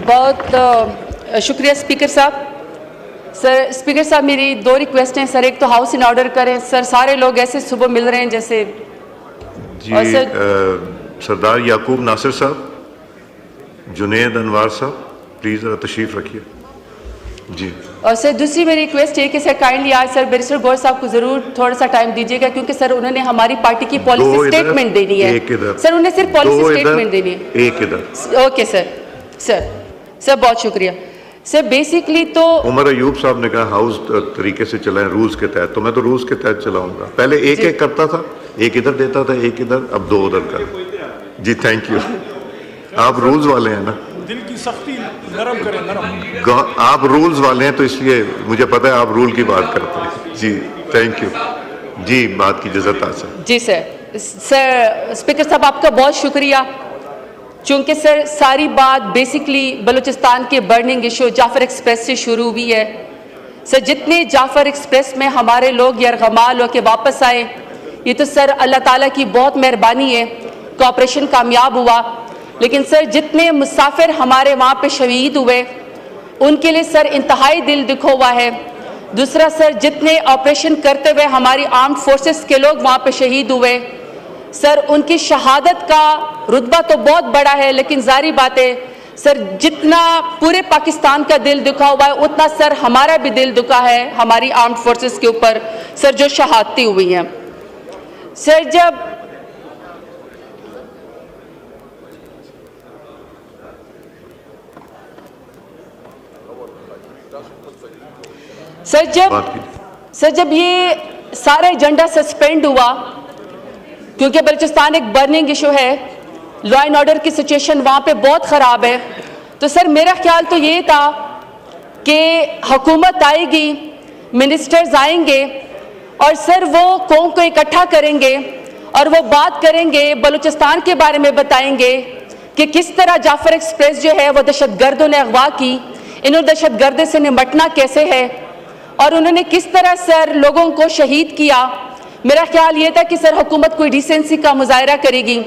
बहुत शुक्रिया स्पीकर साहब। सर स्पीकर साहब, मेरी दो रिक्वेस्ट हैं सर। एक तो हाउस इन ऑर्डर करें सर, सारे लोग ऐसे सुबह मिल रहे हैं जैसे जी। सरदार याकूब नासिर साहब, जुनेद अनवार साहब, प्लीज तशरीफ रखिए जी। और सर दूसरी मेरी रिक्वेस्ट है कि सर काइंडली आज सर बैरिस्टर गौर साहब को जरूर थोड़ा सा टाइम दीजिएगा, क्योंकि सर उन्होंने हमारी पार्टी की पॉलिसी स्टेटमेंट देनी है। सर उन्हें सिर्फ पॉलिसी स्टेटमेंट देनी है। एक इधर। ओके सर बहुत शुक्रिया सर। बेसिकली तो उमर अयूब साहब ने कहा हाउस तरीके से चलाएं रूल्स के तहत, तो मैं तो रूल्स के तहत चलाऊंगा। पहले एक एक करता था, एक इधर देता था, एक इधर, अब दो उधर कर। जी थैंक यू। आप रूल्स वाले हैं ना, दिल की सख्ती नरम करें, नरम। आप रूल्स वाले हैं तो इसलिए मुझे पता है आप रूल की बात करते हैं जी। थैंक यू जी, बात की इजाजत हासिल। जी सर स्पीकर साहब आपका बहुत शुक्रिया, चूंकि सर सारी बात बेसिकली बलूचिस्तान के बर्निंग इशू जाफर एक्सप्रेस से शुरू हुई है। सर जितने जाफर एक्सप्रेस में हमारे लोग यरगमाल होकर वापस आए, ये तो सर अल्लाह ताला की बहुत मेहरबानी है कि ऑपरेशन कामयाब हुआ। लेकिन सर जितने मुसाफिर हमारे वहाँ पे शहीद हुए उनके लिए सर इंतहाई दिल दुखा हुआ है। दूसरा सर जितने ऑपरेशन करते हुए हमारी आर्म्ड फोर्सेस के लोग वहाँ पे शहीद हुए, सर उनकी शहादत का रुतबा तो बहुत बड़ा है, लेकिन जारी बात है सर जितना पूरे पाकिस्तान का दिल दुखा हुआ है उतना सर हमारा भी दिल दुखा है हमारी आर्म्ड फोर्सेस के ऊपर सर जो शहादतें हुई हैं। सर जब ये सारा एजेंडा सस्पेंड हुआ, क्योंकि बलूचिस्तान एक बर्निंग इशू है, लॉ एंड ऑर्डर की सिचुएशन वहाँ पे बहुत ख़राब है, तो सर मेरा ख्याल तो ये था कि हुकूमत आएगी, मिनिस्टर्स आएंगे और सर वो कौम को इकट्ठा करेंगे और वो बात करेंगे, बलूचिस्तान के बारे में बताएंगे कि किस तरह जाफर एक्सप्रेस जो है वो दहशतगर्दों ने अगवा की, इन्होंने दहशतगर्द से निपटना कैसे है और उन्होंने किस तरह सर लोगों को शहीद किया। मेरा ख्याल ये था कि सर हुकूमत कोई डिसेंसी का मुजाहरा करेगी,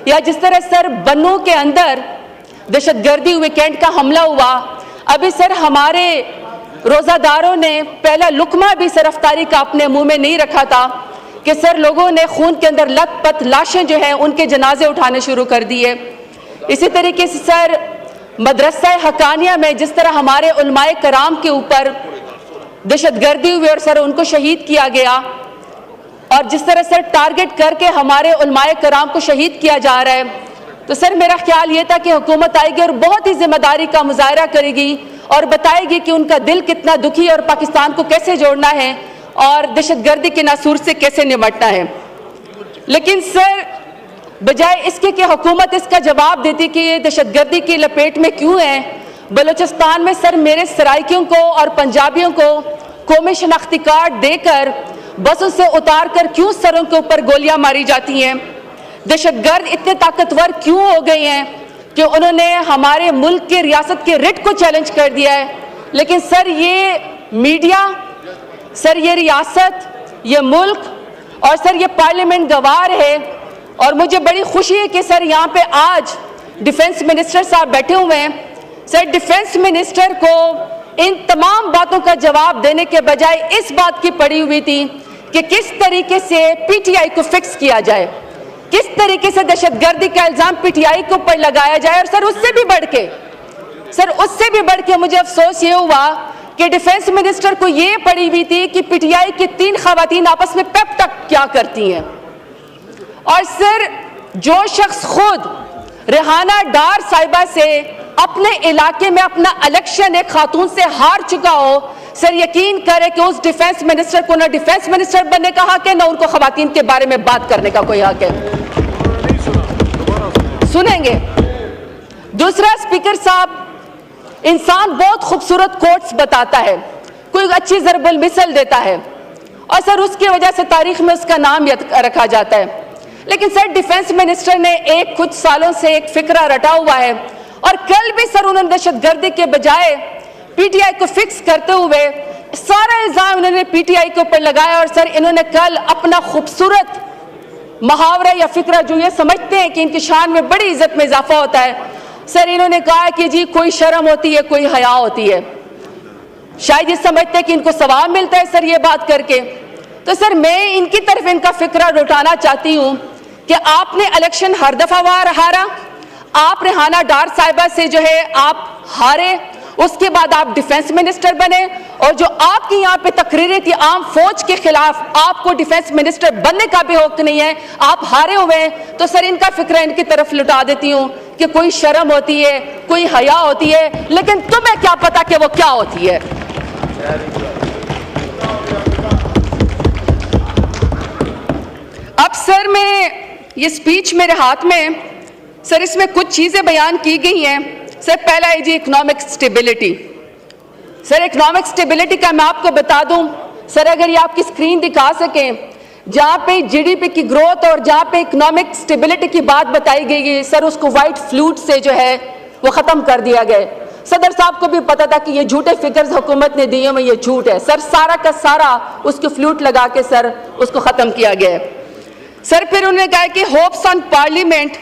या जिस तरह सर बन्नू के अंदर दहशतगर्दी वीकेंड का हमला हुआ, अभी सर हमारे रोज़ादारों ने पहला लुकमा भी सर अफ्तारी का अपने मुंह में नहीं रखा था कि सर लोगों ने खून के अंदर लथपथ लाशें जो हैं उनके जनाजे उठाने शुरू कर दिए। इसी तरीके से सर मदरसा हकानिया में जिस तरह हमारे उलमाए कराम के ऊपर दहशतगर्दी हुई और सर उनको शहीद किया गया, और जिस तरह सर टारगेट करके हमारे उलमाए कराम को शहीद किया जा रहा है, तो सर मेरा ख्याल ये था कि हुकूमत आएगी और बहुत ही जिम्मेदारी का मुजाहरा करेगी और बताएगी कि उनका दिल कितना दुखी और पाकिस्तान को कैसे जोड़ना है और दहशतगर्दी के नासूर से कैसे निपटना है। लेकिन सर बजाय इसके कि हुकूमत इसका जवाब देती कि ये दहशतगर्दी की लपेट में क्यों है, बलूचिस्तान में सर मेरे सराइकियों को और पंजाबियों को कौमी शनाख्ती कार्ड देकर बसों से उतार कर क्यों सरों के ऊपर गोलियां मारी जाती हैं। दहशतगर्द इतने ताकतवर क्यों हो गए हैं कि उन्होंने हमारे मुल्क के रियासत के रिट को चैलेंज कर दिया है। लेकिन सर ये मीडिया, सर ये रियासत, ये मुल्क और सर ये पार्लियामेंट गवाह है, और मुझे बड़ी खुशी है कि सर यहाँ पे आज डिफेंस मिनिस्टर साहब बैठे हुए हैं। सर डिफेंस मिनिस्टर को इन तमाम बातों का जवाब देने के बजाय इस बात की पड़ी हुई थी कि किस तरीके से पीटीआई को फिक्स किया जाए, किस तरीके से दहशतगर्दी का इल्जाम पीटीआई के ऊपर लगाया जाए। और सर उससे भी बढ़ के मुझे अफसोस ये हुआ कि डिफेंस मिनिस्टर को ये पड़ी हुई थी कि पीटीआई की 3 खवातीन आपस में पेप तक क्या करती हैं। और सर जो शख्स खुद रेहाना डार साहिबा से अपने इलाके में अपना इलेक्शन एक खातून से हार चुका हो, सर यकीन करे कि उस डिफेंस मिनिस्टर को ना डिफेंस मिनिस्टर बनने का हक है, ना उनको खवातीन के बारे में बात करने का कोई हक है। सुनेंगे। दूसरा स्पीकर साहब, इंसान बहुत खूबसूरत कोट्स बताता है, कोई अच्छी ज़रबुल मिसल देता है और सर उसकी वजह से तारीख में उसका नाम रखा जाता है। लेकिन सर डिफेंस मिनिस्टर ने कुछ सालों से एक फिक्रा रटा हुआ है, और कल भी सर उन्होंने दहशतगर्दी के बजाय पीटीआई को फिक्स करते हुए सारा इल्जाम इन्होंने पीटीआई के ऊपर लगाया। और सर इन्होंने कल अपना खूबसूरत मुहावरा या फिक्रा जो ये समझते हैं कि इनकी शान में बड़ी इज्जत में इजाफा होता है, सर इन्होंने कहा कि जी कोई शर्म होती है, कोई हया होती है। शायद ये समझते हैं कि इनको सवाब मिलता है सर ये बात करके। तो सर मैं इनकी तरफ इनका फिक्रा लौटाना चाहती हूँ कि आपने इलेक्शन हर दफा हारा, आप रेहाना डार साहिबा से जो है आप हारे, उसके बाद आप डिफेंस मिनिस्टर बने, और जो आपकी यहाँ पे तकरीरें थी आम फौज के खिलाफ, आपको डिफेंस मिनिस्टर बनने का भी हक नहीं है, आप हारे हुए हैं। तो सर इनका फिक्र इनकी तरफ लुटा देती हूँ कि कोई शर्म होती है, कोई हया होती है, लेकिन तुम्हें क्या पता कि वो क्या होती है। अब सर मैं ये स्पीच मेरे हाथ में, सर इसमें कुछ चीजें बयान की गई हैं। सर पहला है जी economic stability. Sir economic stability का मैं आपको बता दूं, सर अगर ये आपकी स्क्रीन दिखा सकें, जहां पे जीडीपी की ग्रोथ और जहां पे इकोनॉमिक स्टेबिलिटी की बात बताई गई है, सर उसको व्हाइट फ्लूट से जो है वो खत्म कर दिया गया। सदर साहब को भी पता था कि ये झूठे फिगर्स हुकूमत ने दिए में ये झूठ है, सर सारा का सारा उसको फ्लूट लगा के सर उसको खत्म किया गया। सर फिर उन्होंने कहा कि होप्स ऑन पार्लियामेंट,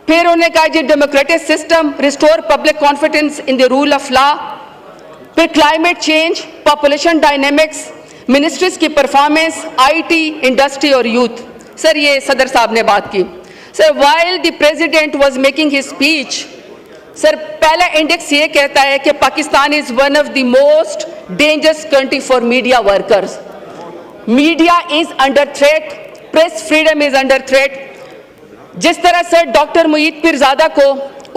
फिर उन्होंने कहा जी democratic system, restore public confidence in the rule of law, फिर climate change, population dynamics, ministries की परफॉर्मेंस, आईटी, इंडस्ट्री और यूथ। सर ये सदर साहब ने बात की। Sir while the president was making his speech, sir पहला इंडेक्स ये कहता है कि Pakistan is one of the most dangerous country for media workers. Media is under threat, press freedom is under threat. जिस तरह से डॉक्टर मुईद पीरजादा को,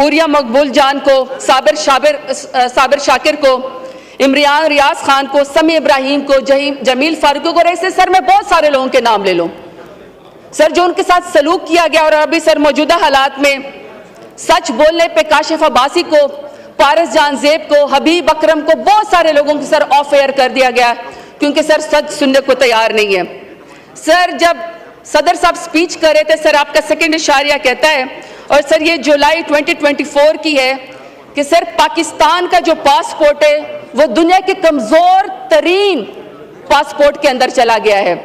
उरिया मकबूल जान को, साबिर शाकिर को, इमरान रियाज खान को, समी इब्राहिम को, जमील फारूकी को, ऐसे सर मैं बहुत सारे लोगों के नाम ले लूं सर जो उनके साथ सलूक किया गया। और अभी सर मौजूदा हालात में सच बोलने पे काशिफ अब्बासी को, पारस जान ज़ेब को, हबीब अकरम को, बहुत सारे लोगों को सर ऑफ एयर कर दिया गया क्योंकि सर सच सुनने को तैयार नहीं है। सर जब सदर साहब स्पीच कर रहे थे, सर आपका सेकंड इशारिया कहता है, और सर ये जुलाई 2024 की है कि सर पाकिस्तान का जो पासपोर्ट है वो दुनिया के कमजोर तरीन पासपोर्ट के अंदर चला गया है।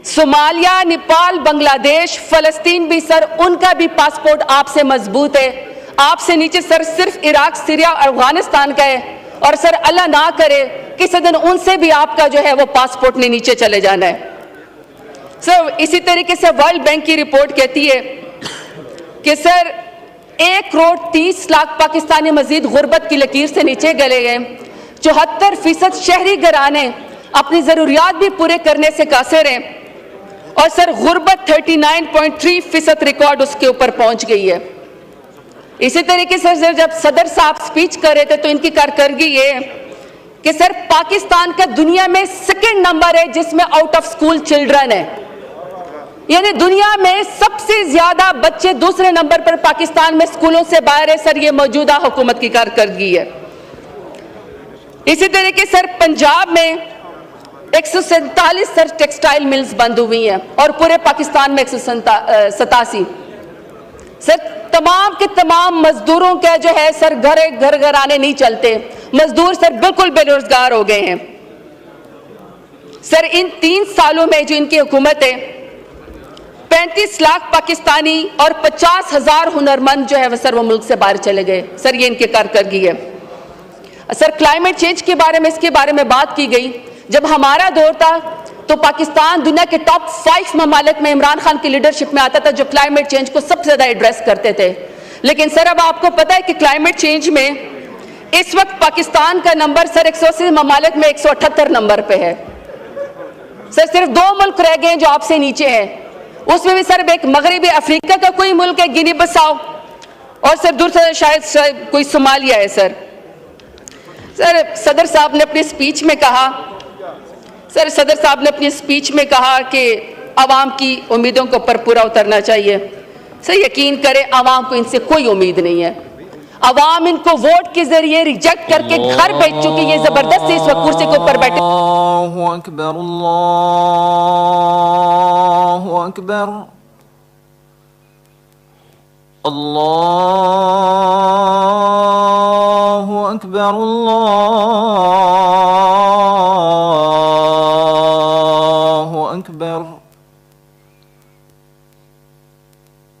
सोमालिया, नेपाल, बांग्लादेश, फलस्तीन भी सर उनका भी पासपोर्ट आपसे मजबूत है। आपसे नीचे सर सिर्फ इराक, सीरिया और अफगानिस्तान का है, और सर अल्लाह ना करे किसी दिन उनसे भी आपका जो है वो पासपोर्ट ने नीचे चले जाना है। सर इसी तरीके से वर्ल्ड बैंक की रिपोर्ट कहती है कि सर 1,30,00,000 पाकिस्तानी मजीद गुर्बत की लकीर से नीचे गले गए। 74% शहरी घराने अपनी जरूरियात भी पूरे करने से कासिर हैं, और सर गुर्बत 39.3% रिकॉर्ड उसके ऊपर पहुंच गई है। इसी तरीके से सर जब सदर साहब स्पीच कर रहे थे तो इनकी कारकर्दगी ये कि सर पाकिस्तान का दुनिया में सेकंड नंबर है जिसमें आउट ऑफ स्कूल चिल्ड्रन है, यानी दुनिया में सबसे ज्यादा बच्चे दूसरे नंबर पर पाकिस्तान में स्कूलों से बाहर है। सर ये मौजूदा हुकूमत की कारकर्दगी है। इसी तरीके सर पंजाब में 147 सर टेक्सटाइल मिल्स बंद हुई हैं और पूरे पाकिस्तान में 187। सर तमाम के तमाम मजदूरों का जो है सर घर आने नहीं चलते, मजदूर सर बिल्कुल बेरोजगार हो गए हैं। सर इन 3 सालों में जो इनकी हुकूमत है 35 लाख पाकिस्तानी और 50,000 हुनरमंद जो है वह सर वो मुल्क से बाहर चले गए। सर ये इनकी कारकर्दगी है। सर क्लाइमेट चेंज के बारे में, इसके बारे में बात की गई। जब हमारा दौर था तो पाकिस्तान दुनिया के टॉप 5 ममालिक में इमरान खान की लीडरशिप में आता था जो क्लाइमेट चेंज को सबसे ज्यादा एड्रेस करते थे। लेकिन सर अब आपको पता है कि क्लाइमेट चेंज में इस वक्त पाकिस्तान का नंबर सर 180 ममालिक में 178 नंबर पे है। सर सिर्फ 2 मुल्क रह गए जो आपसे नीचे हैं, उसमें भी सर एक मगरबी अफ्रीका का कोई मुल्क है, गिनी बसाओ, और सर दूसरा शायद कोई सोमालिया है। सर सदर साहब ने अपनी स्पीच में कहा, सदर साहब ने अपनी स्पीच में कहा कि आवाम की उम्मीदों के ऊपर पूरा उतरना चाहिए। सर यकीन करें आवाम को इनसे कोई उम्मीद नहीं है। आवाम इनको वोट के जरिए रिजेक्ट करके घर भेज चुकी है, जबरदस्ती इस वक्त कुर्सी के ऊपर बैठे। अल्लाहु अकबर, अल्लाहु अकबर, अल्लाहु अकबर, अल्लाहु अकबर।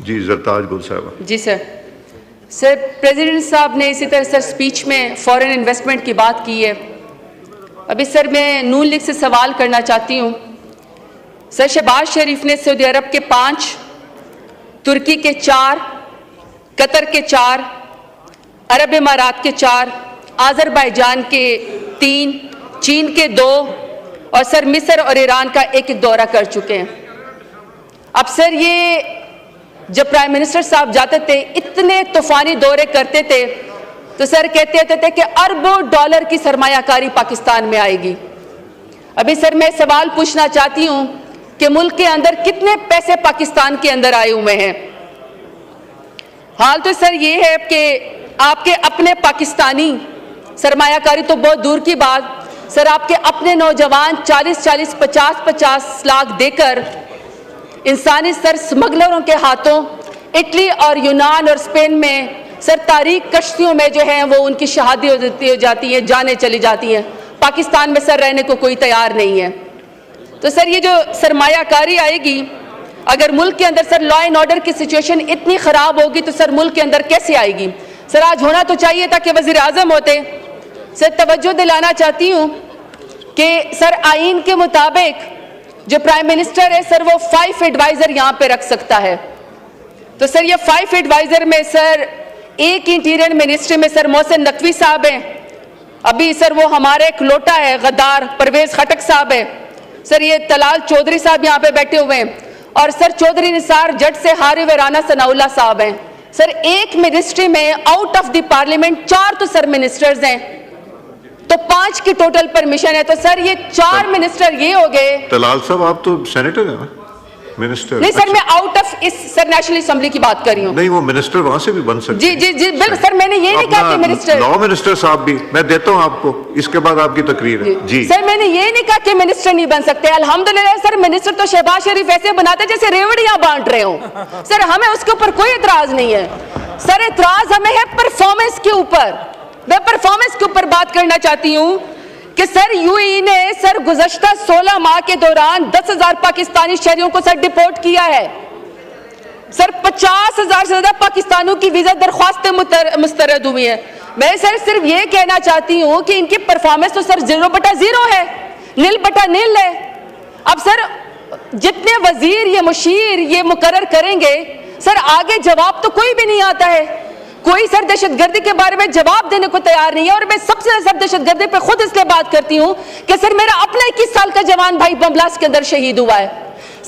जी जरताज गुल साहब। जी सर। सर प्रेसिडेंट साहब ने इसी तरह सर स्पीच में फॉरेन इन्वेस्टमेंट की बात की है। अभी सर मैं नून लीग से सवाल करना चाहती हूँ। सर शहबाज शरीफ ने सऊदी अरब के 5, तुर्की के 4, कतर के 4, अरब इमारात के 4, आज़रबाईजान के 3, चीन के 2 और सर मिस्र और ईरान का 1-1 दौरा कर चुके हैं। अब सर ये जब प्राइम मिनिस्टर साहब जाते थे, इतने तूफानी दौरे करते थे, तो सर कहते थे कि अरबों डॉलर की सरमायाकारी पाकिस्तान में आएगी। अभी सर मैं सवाल पूछना चाहती हूँ कि मुल्क के अंदर कितने पैसे पाकिस्तान के अंदर आए हुए हैं। हाल तो सर ये है कि आपके अपने पाकिस्तानी सरमायाकारी तो बहुत दूर की बात, सर आपके अपने नौजवान 40-40, 50-50 लाख देकर इंसानी सर स्मगलरों के हाथों इटली और यूनान और स्पेन में सर तारीख कश्तियों में जो है वो उनकी शहादत हो जाती है, जानें चली जाती हैं। पाकिस्तान में सर रहने को कोई तैयार नहीं है। तो सर ये जो सरमायाकारी आएगी, अगर मुल्क के अंदर सर लॉ एंड ऑर्डर की सिचुएशन इतनी ख़राब होगी तो सर मुल्क के अंदर कैसे आएगी। सर आज होना तो चाहिए था कि वज़ीर आज़म होते। सर तवज्जो दिलाना चाहती हूँ कि सर आइन के मुताबिक जो प्राइम मिनिस्टर है सर वो 5 एडवाइज़र यहाँ पे रख सकता है। तो सर ये 5 एडवाइज़र में सर एक इंटीरियर मिनिस्ट्री में सर मोहसिन नकवी साहब हैं, अभी सर वो हमारे एक लोटा है गद्दार परवेज़ खटक साहब है, सर ये तलाल चौधरी साहब यहाँ पे बैठे हुए हैं, और सर चौधरी निसार जट से हारिफ राना सनाउल्ला साहब हैं। सर एक मिनिस्ट्री में आउट ऑफ द पार्लियामेंट 4 तो सर मिनिस्टर्स हैं, तो 5 की टोटल परमिशन है। तो सर ये 4 मिनिस्टर ये हो गए। तलाल साहब आप तो सेनेटर हैं ना, मिनिस्टर? नहीं सर मैं आउट ऑफ इस सर नेशनल असेंबली की बात कर रही हूँ। नहीं वो मिनिस्टर वहां से भी बन सकते जी जी जी बिल्कुल सर, मैंने ये नहीं कहा कि मिनिस्टर, लॉ मिनिस्टर साहब भी मैं देता हूँ आपको, इसके बाद आपकी तकरीर है। जी सर मैंने ये नहीं कहा कि मिनिस्टर नहीं बन सकते। अल्हम्दुलिल्लाह सर मिनिस्टर तो शहबाज शरीफ ऐसे बनाते जैसे रेवड़ियां बांट रहे हो। सर हमें उसके ऊपर कोई एतराज नहीं है। सर एतराज हमें है परफॉर्मेंस के ऊपर। मैं परफॉर्मेंस के ऊपर बात करना चाहती हूँ कि सर यूएई ने सर गुज़श्ता 16 माह के दौरान 10,000 पाकिस्तानी शहरियों को सर डिपोर्ट किया है। सर 50,000 से ज्यादा पाकिस्तानियों की वीजा दरख्वास्तें मुस्तरद हुई हैं। मैं सर सिर्फ ये कहना चाहती हूँ कि इनकी परफॉर्मेंस तो सर 0/0 है, 0/0 है। अब सर जितने वजीर ये मुशीर ये मुकर्रर करेंगे सर आगे जवाब तो कोई भी नहीं आता है। कोई सर दहशतगर्दी के बारे में जवाब देने को तैयार नहीं है। और मैं सबसे ज्यादा दहशतगर्दी पे खुद इसलिए बात करती हूँ कि सर मेरा अपना 21 साल का जवान भाई बम ब्लास्ट के अंदर शहीद हुआ है।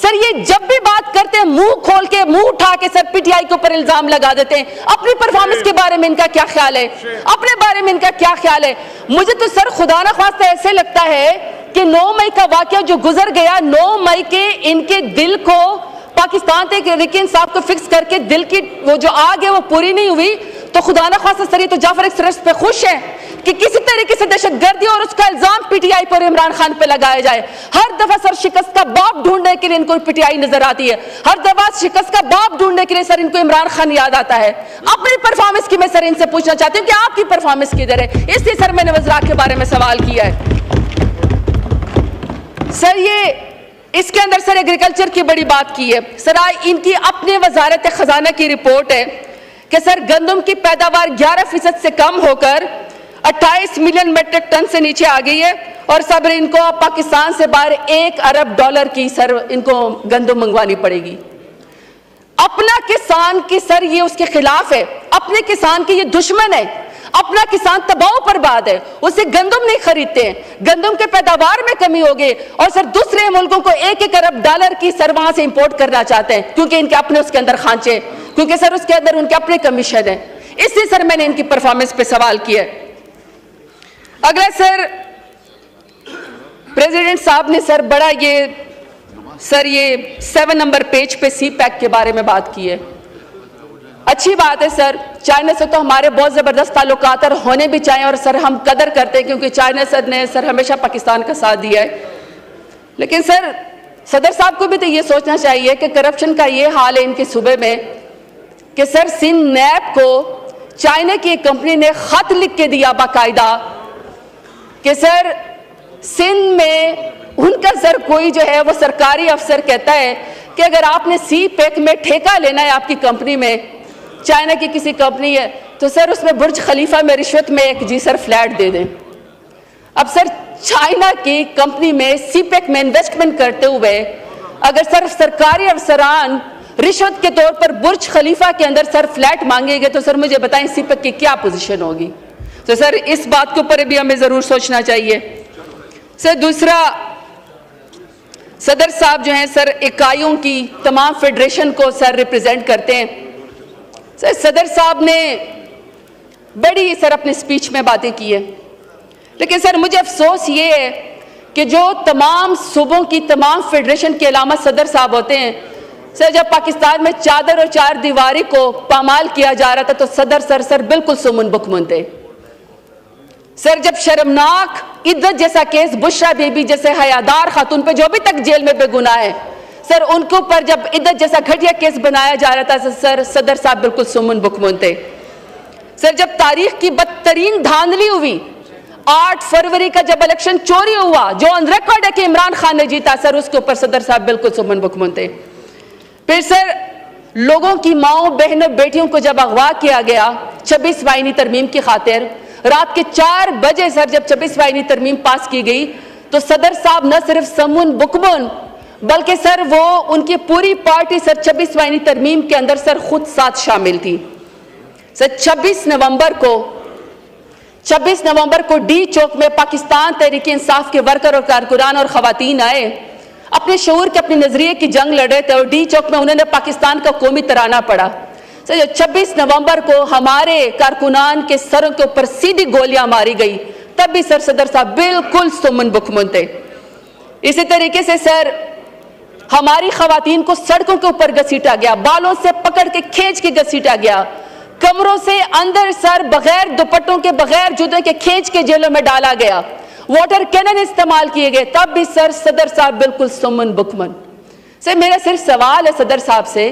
सर ये जब भी बात करते हैं मुंह खोल के, मुंह उठा के सर पीटीआई के ऊपर इल्जाम लगा देते हैं। अपनी परफॉर्मेंस के बारे में इनका क्या ख्याल है? अपने बारे में इनका क्या ख्याल है? मुझे तो सर खुदा ना खास्ता ऐसे लगता है कि 9 मई का वाकया जो गुजर गया, 9 मई के इनके दिल को पाकिस्तान तहरीक इंसाफ को फिक्स करके दिल की वो जो आग है वो पूरी नहीं हुई, तो खुदा ना खास्ता सर ये तो जाफर एक्सप्रेस पे खुश है कि किसी तरीके से दहशतगर्दी और उसका इल्जाम पीटीआई पर इमरान खान पे लगाया जाए। हर दफा सर शिकस्त का बाप ढूंढने के लिए इनको पीटीआई नजर आती है, हर दफा शिकस्त का बाप ढूंढने के लिए सर इनको इमरान खान याद आता है। अपनी परफॉर्मेंस की मैं सर इनसे पूछना चाहती हूँ कि आपकी परफॉर्मेंस किधर है? इसलिए सर मैंने वज़रात के बारे में सवाल किया है। सर ये इसके अंदर सर एग्रीकल्चर की बड़ी बात की है। सर इनकी अपने वजारत खजाना की रिपोर्ट है कि सर गंदम की पैदावार 11% से कम होकर 28 मिलियन मेट्रिक टन से नीचे आ गई है और सब इनको पाकिस्तान से बाहर $1 अरब की सर इनको गंदम मंगवानी पड़ेगी। अपना किसान की सर ये उसके खिलाफ है, अपने किसान की ये दुश्मन है, अपना किसान तबाह बर्बाद है, उसे गंदम नहीं खरीदते हैं, गंदम के पैदावार में कमी हो गई और सर दूसरे मुल्कों को $1 अरब की सर वहां से इंपोर्ट करना चाहते हैं क्योंकि इनके अपने उसके अंदर खांचे, क्योंकि सर उसके अंदर उनके अपने कमीशन है। इसलिए सर मैंने इनकी परफॉर्मेंस पे सवाल किया। अगला सर प्रेसिडेंट साहब ने सर बड़ा ये 7 नंबर पेज पे सी पैक के बारे में बात की है। अच्छी बात है सर, चाइना से तो हमारे बहुत जबरदस्त ताल्लुकात और होने भी चाहिए और सर हम कदर करते हैं क्योंकि चाइना सर ने सर हमेशा पाकिस्तान का साथ दिया है। लेकिन सर सदर साहब को भी तो ये सोचना चाहिए कि करप्शन का ये हाल है इनके सूबे में कि सर सिंध नैब को चाइना की एक कंपनी ने खत लिख के दिया बाकायदा कि सर सिंध में उनका सर कोई जो है वो सरकारी अफसर कहता है कि अगर आपने सी पैक में ठेका लेना है आपकी कंपनी में, चाइना की किसी कंपनी है, तो सर उसमें बुर्ज खलीफा में रिश्वत में एक जी सर फ्लैट दे दें। अब सर चाइना की कंपनी में सी पैक में इन्वेस्टमेंट करते हुए अगर सर सरकारी अफसरान रिश्वत के तौर पर बुर्ज खलीफा के अंदर सर फ्लैट मांगेंगे तो सर मुझे बताएं सी पैक की क्या पोजीशन होगी? तो सर इस बात के ऊपर भी हमें जरूर सोचना चाहिए। सर दूसरा, सदर साहब जो हैं सर इकाइयों की तमाम फेडरेशन को सर रिप्रेजेंट करते हैं। सर सदर साहब ने बड़ी सर अपनी स्पीच में बातें की है, लेकिन सर मुझे अफसोस ये है कि जो तमाम सूबों की तमाम फेडरेशन के अलावा सदर साहब होते हैं, सर जब पाकिस्तान में चादर और चार दीवारी को पामाल किया जा रहा था तो सदर सर बिल्कुल सुमन बुकमुन थे। सर जब शर्मनाक इद्दत जैसा केस बुशरा बीबी जैसे हयादार खातून पे जो अभी तक जेल में बेगुनाह है, सर उनके ऊपर जब इद्दत जैसा घटिया केस बनाया जा रहा था सर सदर साहब बिल्कुल सुमन बुकमुन थे। सर जब तारीख की बदतरीन धांधली हुई, 8 फरवरी का जब इलेक्शन चोरी हुआ जो ऑन रिकॉर्ड है कि इमरान खान ने जीता, सर उसके ऊपर सदर साहब बिल्कुल सुमन बुकमुन थे। फिर सर लोगों की माओ बहनों बेटियों को जब अगवा किया गया 26 वाइनी तरमीम की खातिर, रात के 4 बजे सर जब 26 वाइनी तरमीम पास की गई तो सदर साहब न सिर्फ समुन बुकमुन बल्कि सर वो उनकी पूरी पार्टी सर 26 वाइनी तरमीम के अंदर सर खुद साथ शामिल थी। सर 26 नवंबर को डी चौक में पाकिस्तान तहरीक इंसाफ के वर्कर और कारकुनान और खवातीन आए, अपने शऊर के अपने नजरिए की जंग लड़ रहे थे और डी चौक में उन्होंने पाकिस्तान का कौमी तराना पढ़ा। सर 26 नवंबर को हमारे कारकुनान के सरों के ऊपर सीधी गोलियां मारी गई, तब भी सर सदर साहब बिल्कुल सुमन बुकमुन थे। इसी तरीके से सर हमारी खवातीन को सड़कों के ऊपर घसीटा गया, बालों से पकड़ के खींच के घसीटा गया, कमरों से अंदर सर बगैर दुपट्टों के बगैर जूते के खींच के जेलों में डाला गया, वाटर कैनन इस्तेमाल किए गए, तब भी सर सदर साहब बिल्कुल सुमन बुकमुन। सर मेरा सिर्फ सवाल है सदर साहब से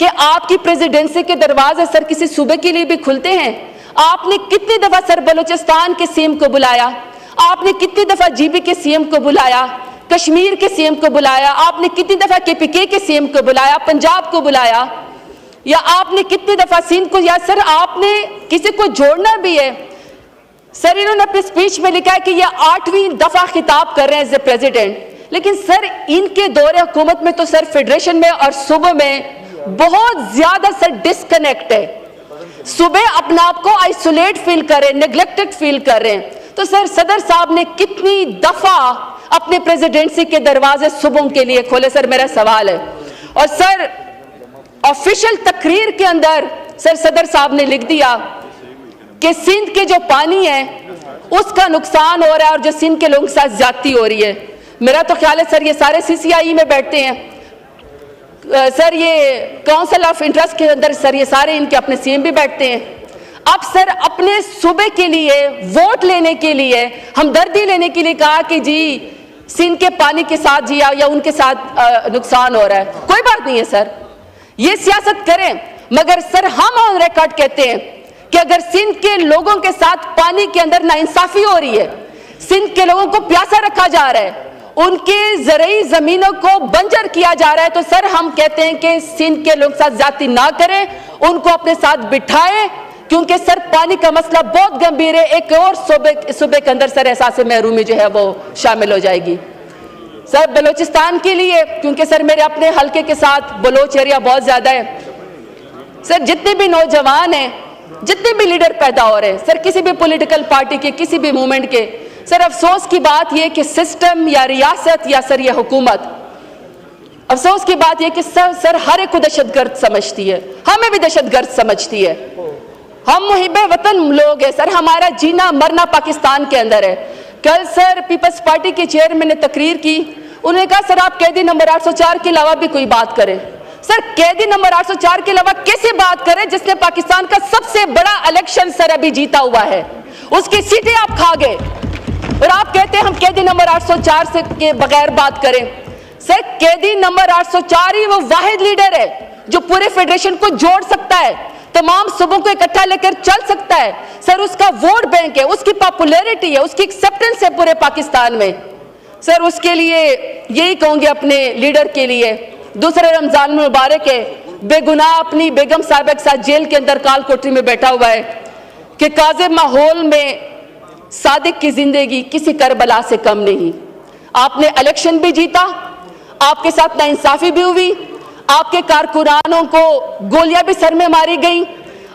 कि आपकी प्रेसिडेंसी के दरवाजे सर किसी सूबे के लिए भी खुलते हैं? आपने कितनी दफा सर बलूचिस्तान के सीएम को बुलाया, आपने कितनी दफा जीबी के सीएम को बुलाया, कश्मीर के सीएम को बुलाया, आपने कितनी दफा केपीके के सीएम को बुलाया, पंजाब को बुलाया, या आपने कितनी दफा सिंध को, या सर आपने किसी को जोड़ना भी है? सर इन्होंने अपनी स्पीच में लिखा है कि ये 8वीं दफा खिताब कर रहे हैं एज ए प्रेसिडेंट, लेकिन सर इनके दौरे हुकूमत में तो सर फेडरेशन में और सूबों में बहुत ज्यादा सर डिस्कनेक्ट है। सुबह अपने आप को आइसोलेट फील कर रहे हैं, नेग्लेक्टेड फील कर रहे हैं। तो सर सदर साहब ने कितनी दफा अपने प्रेसिडेंसी के दरवाजे सुबह के लिए खोले? सर मेरा सवाल है। और सर ऑफिशियल तकरीर के अंदर सर सदर साहब ने लिख दिया कि सिंध के जो पानी है उसका नुकसान हो रहा है और जो सिंध के लोगों के साथ ज्यादती हो रही है। मेरा तो ख्याल है सर ये सारे CCI में बैठते हैं, सर ये काउंसिल ऑफ इंटरेस्ट के अंदर सर ये सारे इनके अपने CM भी बैठते हैं। अब सर अपने सूबे के लिए वोट लेने के लिए, हमदर्दी लेने के लिए कहा कि जी सिंध के पानी के साथ जी या उनके साथ नुकसान हो रहा है। कोई बात नहीं है सर, ये सियासत करें, मगर सर हम ऑन रिकॉर्ड कहते हैं कि अगर सिंध के लोगों के साथ पानी के अंदर नाइंसाफी हो रही है, सिंध के लोगों को प्यासा रखा जा रहा है, उनके ज़रई जमीनों को बंजर किया जा रहा है, तो सर हम कहते हैं कि सिंध के लोग साथ ज्यादती ना करें, उनको अपने साथ बिठाएं, क्योंकि सर पानी का मसला बहुत गंभीर है। एक और सूबे के अंदर सर एहसास महरूमी जो है वो शामिल हो जाएगी। सर बलूचिस्तान के लिए, क्योंकि सर मेरे अपने हल्के के साथ बलोच एरिया बहुत ज्यादा है, सर जितने भी नौजवान हैं, जितने भी लीडर पैदा हो रहे हैं सर किसी भी पॉलिटिकल पार्टी के, किसी भी मूवमेंट के, सर अफसोस की बात यह कि सिस्टम या रियासत या सर यह हुकूमत, अफसोस की बात यह कि सर हर एक को दहशतगर्द समझती है, हमें भी दहशतगर्द समझती है। हम मुहिब्बे वतन लोग हैं सर, हमारा जीना मरना पाकिस्तान के अंदर है। कल सर पीपल्स पार्टी के चेयरमैन ने तकरीर की, उन्होंने कहा सर आप कैदी नंबर 804 के अलावा भी कोई बात करें। सर कैदी नंबर 804 के अलावा कैसे बात करें जिसने पाकिस्तान का सबसे बड़ा इलेक्शन सर अभी जीता हुआ है, उसकी सीटें आप खा गए और आप कहते हैं हम कैदी नंबर 804 से के बगैर बात करें। सर कैदी नंबर 804 ही वो वाहिद लीडर है जो पूरे फेडरेशन को जोड़ सकता है, तमाम सूबों को इकट्ठा लेकर चल सकता है। सर उसका वोट बैंक है, उसकी पॉपुलैरिटी है, उसकी एक्सेप्टेंस है पूरे पाकिस्तान में। सर उसके लिए यही कहूंगी अपने लीडर के लिए, दूसरे रमजान मुबारक है, बेगुनाह अपनी बेगम साहिबा के साथ जेल के अंदर काल कोठरी में बैठा हुआ है कि काज़िब माहौल में सादिक की जिंदगी किसी करबला से कम नहीं। आपने इलेक्शन भी जीता, आपके साथ नाइंसाफी भी हुई, आपके कारकुनानों को गोलियां भी सर में मारी गई,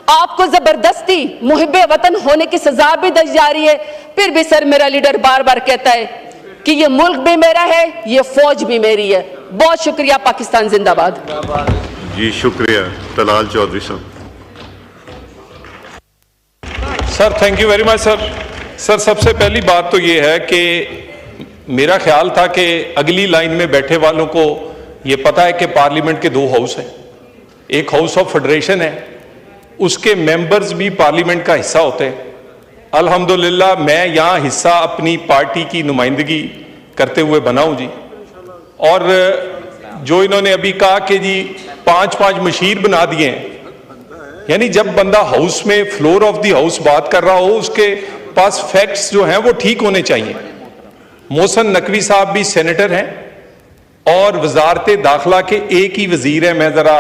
आपको जबरदस्ती मुहिब्बे वतन होने की सजा भी दी जा रही है। फिर भी सर मेरा लीडर बार बार कहता है कि ये मुल्क भी मेरा है, ये फौज भी मेरी है। बहुत शुक्रिया, पाकिस्तान जिंदाबाद। जी शुक्रिया। तलाल चौधरी साहब। Sir thank you very much sir. Sir सबसे पहली बात तो ये है कि मेरा ख्याल था कि अगली लाइन में बैठे वालों को ये पता है कि पार्लियामेंट के दो हाउस हैं, एक हाउस ऑफ फेडरेशन है, उसके मेंबर्स भी पार्लियामेंट का हिस्सा होते हैं। अल्हम्दुलिल्लाह मैं यहाँ हिस्सा अपनी पार्टी की नुमाइंदगी करते हुए बना हूँ जी। और जो इन्होंने अभी कहा कि जी 5-5 मशीर बना दिए हैं, यानी जब बंदा हाउस में फ्लोर ऑफ द हाउस बात कर रहा हो उसके पास फैक्ट्स जो हैं वो ठीक होने चाहिए। मोहसन नकवी साहब भी सेनेटर हैं और वजारत दाखिला के एक ही वजीर है। मैं जरा